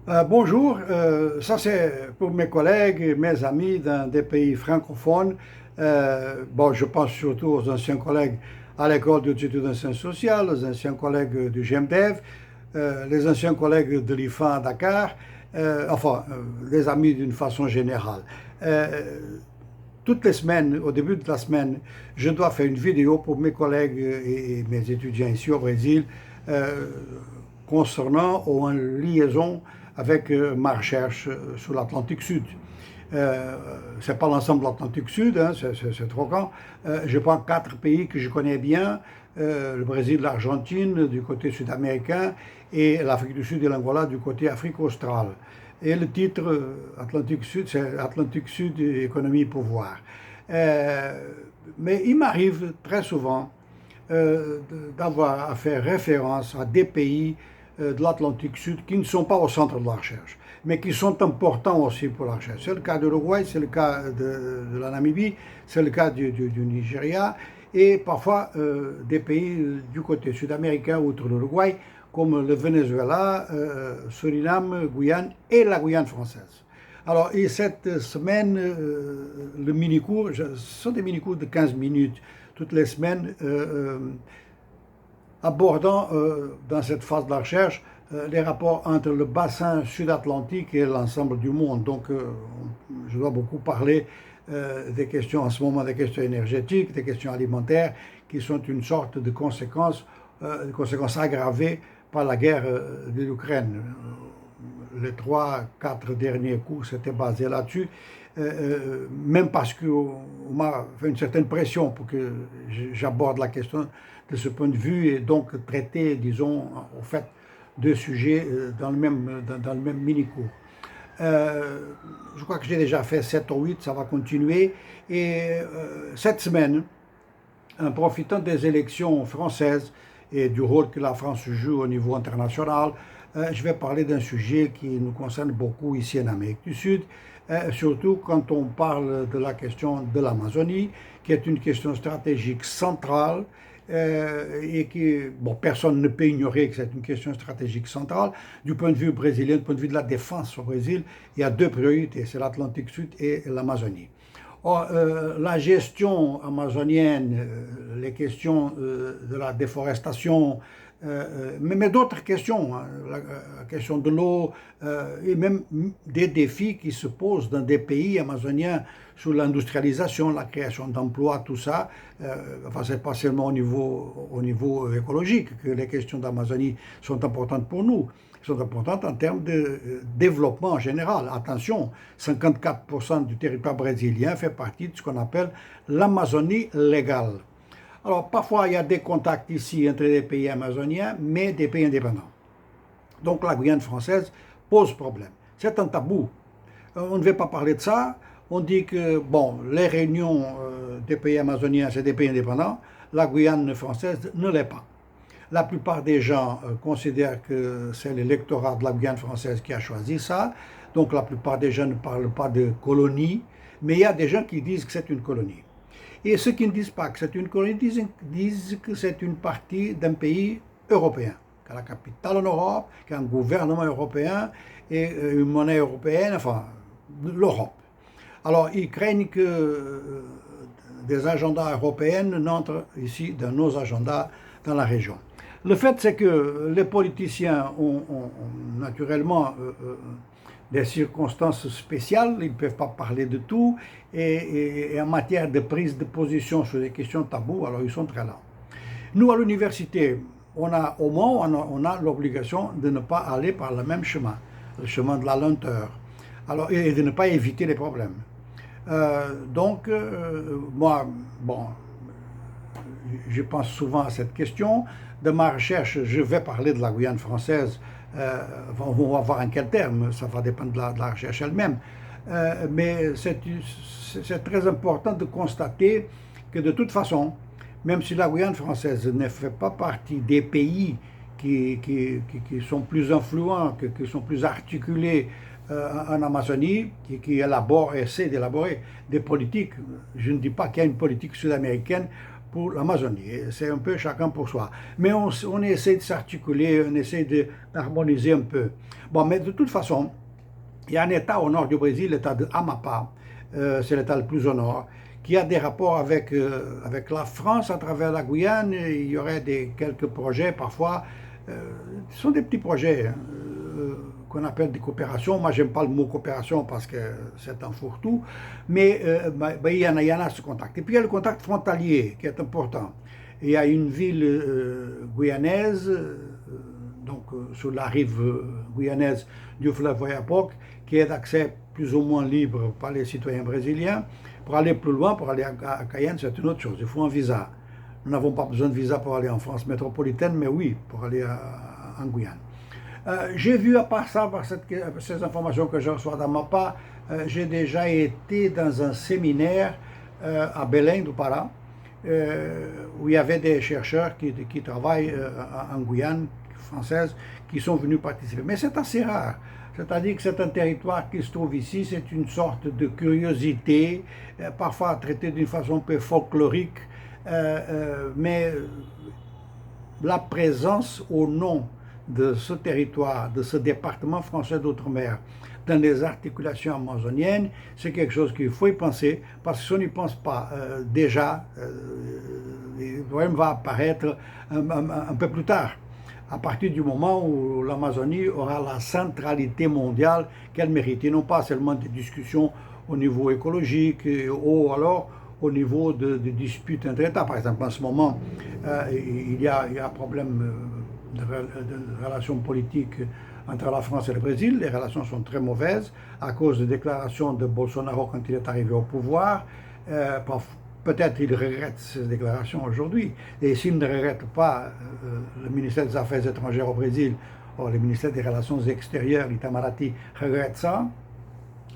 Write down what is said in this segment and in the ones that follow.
Bonjour, ça c'est pour mes collègues et mes amis dans des pays francophones. Je pense surtout aux anciens collègues à l'école d'études en sciences sociales, aux anciens collègues du GEMDEV, les anciens collègues de l'IFA à Dakar, les amis d'une façon générale. Euh, Toutes les semaines, au début de la semaine, je dois faire une vidéo pour mes collègues et mes étudiants ici au Brésil euh, concernant ou en liaison avec ma recherche sur l'Atlantique Sud. Euh, c'est pas l'ensemble de l'Atlantique Sud, hein, c'est trop grand. Je prends quatre pays que je connais bien, le Brésil, l'Argentine du côté sud-américain et l'Afrique du Sud et l'Angola du côté Afrique australe. Et le titre Atlantique Sud, c'est Atlantique Sud, économie et pouvoir. Euh, mais il m'arrive très souvent d'avoir à faire référence à des pays de l'Atlantique Sud qui ne sont pas au centre de la recherche, mais qui sont importants aussi pour la recherche. C'est le cas de l'Uruguay, c'est le cas de la Namibie, c'est le cas du Nigeria, et parfois des pays du côté sud-américain, outre l'Uruguay, comme le Venezuela, Suriname, Guyane et la Guyane française. Alors, et cette semaine, le mini-cours, ce sont des mini-cours de 15 minutes toutes les semaines, abordant dans cette phase de la recherche les rapports entre le bassin sud-atlantique et l'ensemble du monde. Donc, je dois beaucoup parler des questions en ce moment, des questions énergétiques, des questions alimentaires, qui sont une sorte de conséquences aggravées par la guerre de l'Ukraine. Les trois, quatre derniers cours s'étaient basés là-dessus, même parce qu'on m'a fait une certaine pression pour que j'aborde la question de ce point de vue et donc traiter, disons, au fait, deux sujets dans le même mini-cours. Je crois que j'ai déjà fait 7 ou 8, ça va continuer. Et cette semaine, en profitant des élections françaises et du rôle que la France joue au niveau international, je vais parler d'un sujet qui nous concerne beaucoup ici en Amérique du Sud, surtout quand on parle de la question de l'Amazonie, qui est une question stratégique centrale et que bon, personne ne peut ignorer que c'est une question stratégique centrale. Du point de vue brésilien, du point de vue de la défense au Brésil, il y a deux priorités, c'est l'Atlantique Sud et l'Amazonie. Or, la gestion amazonienne, les questions de la déforestation, mais d'autres questions, hein, la question de l'eau et même des défis qui se posent dans des pays amazoniens sur l'industrialisation, la création d'emplois, tout ça. Enfin, c'est pas seulement au niveau écologique que les questions d'Amazonie sont importantes pour nous, sont importantes en termes de développement en général. Attention, 54% du territoire brésilien fait partie de ce qu'on appelle l'Amazonie légale. Alors, parfois, il y a des contacts ici entre les pays amazoniens, mais des pays indépendants. Donc, la Guyane française pose problème. C'est un tabou. On ne veut pas parler de ça. On dit que, bon, les réunions des pays amazoniens, c'est des pays indépendants. La Guyane française ne l'est pas. La plupart des gens considèrent que c'est l'électorat de la Guyane française qui a choisi ça. Donc, la plupart des gens ne parlent pas de colonie, mais il y a des gens qui disent que c'est une colonie. Et ceux qui ne disent pas que c'est une colonie disent que c'est une partie d'un pays européen, qui a la capitale en Europe, qui a un gouvernement européen et une monnaie européenne, enfin, l'Europe. Alors, ils craignent que des agendas européens n'entrent ici dans nos agendas dans la région. Le fait, c'est que les politiciens ont naturellement des circonstances spéciales, ils ne peuvent pas parler de tout, et en matière de prise de position sur des questions taboues, alors ils sont très lents. Nous, à l'université, au moins, on a l'obligation de ne pas aller par le même chemin, le chemin de la lenteur, alors, et de ne pas éviter les problèmes. Moi, bon, je pense souvent à cette question. De ma recherche, je vais parler de la Guyane française. On va voir en quel terme, ça va dépendre de la recherche elle-même. Mais c'est très important de constater que de toute façon, même si la Guyane française ne fait pas partie des pays qui sont plus influents, qui sont plus articulés en Amazonie, qui élaborent, essaient d'élaborer des politiques. Je ne dis pas qu'il y a une politique sud-américaine pour l'Amazonie. C'est un peu chacun pour soi. Mais on essaie de s'articuler, on essaie d'harmoniser un peu. Bon, mais de toute façon, il y a un État au nord du Brésil, l'État de Amapá, c'est l'État le plus au nord, qui a des rapports avec la France à travers la Guyane. Il y aurait quelques projets parfois. Ce sont des petits projets hein, qu'on appelle des coopérations. Moi, j'aime pas le mot coopération parce que c'est un fourre-tout, mais il y en a ce contact. Et puis il y a le contact frontalier qui est important. Il y a une ville guyanaise, sur la rive guyanaise du fleuve Oyapock, qui est d'accès plus ou moins libre par les citoyens brésiliens. Pour aller plus loin, pour aller à Cayenne, c'est une autre chose. Il faut un visa. Nous n'avons pas besoin de visa pour aller en France métropolitaine, mais oui, pour aller en Guyane. J'ai vu, à part ça, par ces informations que je reçois d'Amapá, j'ai déjà été dans un séminaire à Belém do Pará, où il y avait des chercheurs qui travaillent en Guyane française, qui sont venus participer. Mais c'est assez rare. C'est-à-dire que c'est un territoire qui se trouve ici, c'est une sorte de curiosité, parfois traitée d'une façon un peu folklorique, mais la présence au nom de ce territoire, de ce département français d'outre-mer, dans les articulations amazoniennes, c'est quelque chose qu'il faut y penser, parce que si on n'y pense pas déjà, le problème va apparaître un peu plus tard, à partir du moment où l'Amazonie aura la centralité mondiale qu'elle mérite, et non pas seulement des discussions au niveau écologique, ou alors au niveau de disputes entre États. Par exemple, en ce moment, il y a un problème de relations politiques entre la France et le Brésil. Les relations sont très mauvaises à cause des déclarations de Bolsonaro quand il est arrivé au pouvoir. Peut-être il regrette ces déclarations aujourd'hui. Et s'il ne regrette pas, le ministère des Affaires étrangères au Brésil, ou le ministère des Relations extérieures, l'Itamaraty, regrette ça.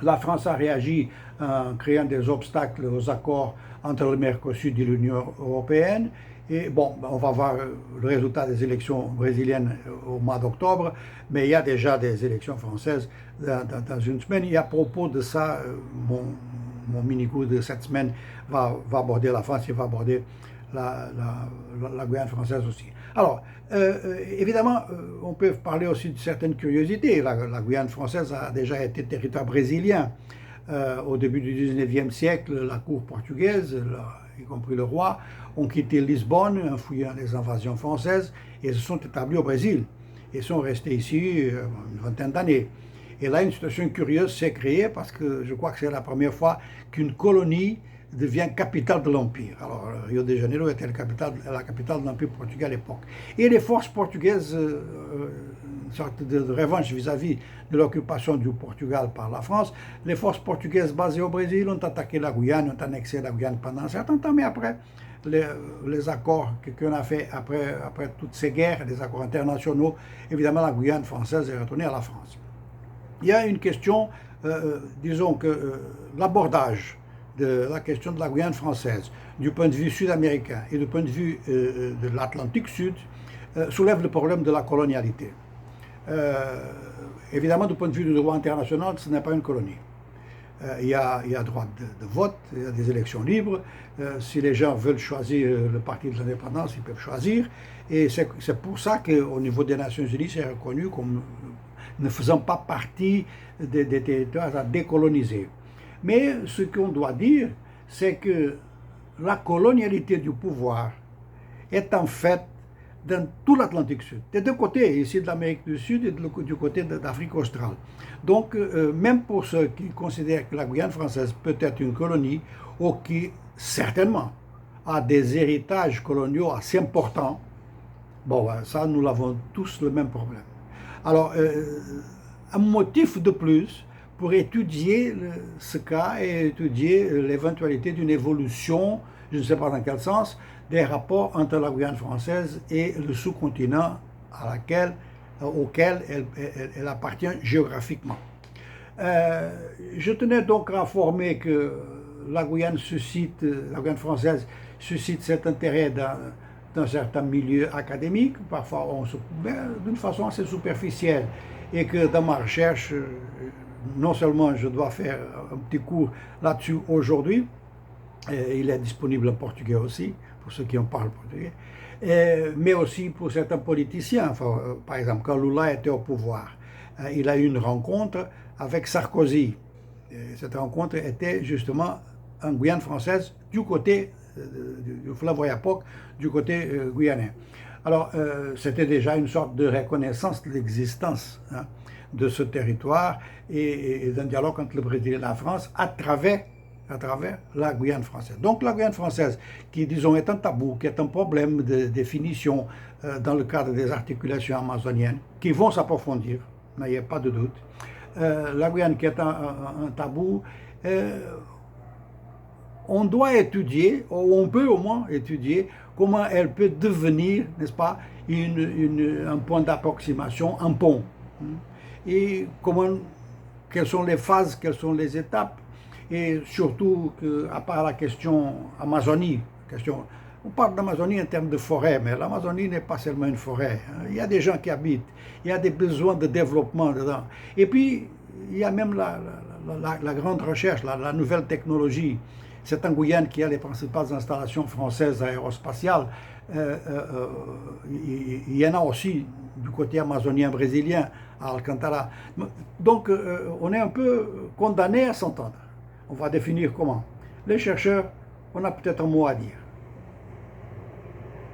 La France a réagi en créant des obstacles aux accords entre le Mercosur et l'Union européenne. Et bon, on va voir le résultat des élections brésiliennes au mois d'octobre, mais il y a déjà des élections françaises dans une semaine. Et à propos de ça, mon mini-coup de cette semaine va aborder la France et va aborder la Guyane française aussi. Alors, évidemment, on peut parler aussi de certaines curiosités. La Guyane française a déjà été territoire brésilien. Au début du 19e siècle, la cour portugaise, y compris le roi, ont quitté Lisbonne en fuyant les invasions françaises et se sont établis au Brésil. Et sont restés ici une vingtaine d'années. Et là, une situation curieuse s'est créée parce que je crois que c'est la première fois qu'une colonie devient capitale de l'Empire. Alors, Rio de Janeiro était la capitale de l'Empire portugais à l'époque. Et les forces portugaises, une sorte de revanche vis-à-vis de l'occupation du Portugal par la France, les forces portugaises basées au Brésil ont attaqué la Guyane, ont annexé la Guyane pendant un certain temps, mais après, les accords qu'on a fait après toutes ces guerres, les accords internationaux, évidemment, la Guyane française est retournée à la France. Il y a une question, disons que l'abordage de la question de la Guyane française, du point de vue sud-américain et du point de vue de l'Atlantique Sud, soulève le problème de la colonialité. Évidemment, du point de vue du droit international, ce n'est pas une colonie. Il y a droit de vote, il y a des élections libres. Si les gens veulent choisir le parti de l'indépendance, ils peuvent choisir. Et c'est pour ça qu'au niveau des Nations Unies, c'est reconnu comme ne faisant pas partie des territoires à décoloniser. Mais ce qu'on doit dire, c'est que la colonialité du pouvoir est en fait dans tout l'Atlantique Sud, des deux côtés, ici de l'Amérique du Sud et du côté d'Afrique australe. Donc, même pour ceux qui considèrent que la Guyane française peut être une colonie, ou qui certainement a des héritages coloniaux assez importants, bon, ça, nous l'avons tous le même problème. Alors, un motif de plus pour étudier ce cas et étudier l'éventualité d'une évolution, je ne sais pas dans quel sens, des rapports entre la Guyane française et le sous-continent auquel elle appartient géographiquement. Je tenais donc à informer que la Guyane française suscite cet intérêt dans certains milieux académiques, parfois d'une façon assez superficielle, et que dans ma recherche, non seulement je dois faire un petit cours là-dessus aujourd'hui, il est disponible en portugais aussi, pour ceux qui en parlent portugais, mais aussi pour certains politiciens. Enfin, par exemple, quand Lula était au pouvoir, il a eu une rencontre avec Sarkozy. Et cette rencontre était justement en Guyane française, du côté du fleuve Oyapock, du côté guyanais. Alors, c'était déjà une sorte de reconnaissance de l'existence, hein, de ce territoire et d'un dialogue entre le Brésil et la France à travers la Guyane française. Donc la Guyane française, qui disons est un tabou, qui est un problème de définition dans le cadre des articulations amazoniennes, qui vont s'approfondir, n'ayez pas de doute. La Guyane qui est un tabou, on doit étudier, ou on peut au moins étudier, comment elle peut devenir, n'est-ce pas, un point d'approximation, un pont. Et quelles sont les phases, quelles sont les étapes, et surtout, à part la question Amazonie, on parle d'Amazonie en termes de forêt, mais l'Amazonie n'est pas seulement une forêt. Il y a des gens qui habitent, il y a des besoins de développement dedans. Et puis, il y a même la grande recherche, la nouvelle technologie. C'est en Guyane qu'il y a les principales installations françaises aérospatiales. Il y en a aussi du côté amazonien brésilien, à Alcantara. Donc, on est un peu condamné à s'entendre. On va définir comment. Les chercheurs, on a peut-être un mot à dire.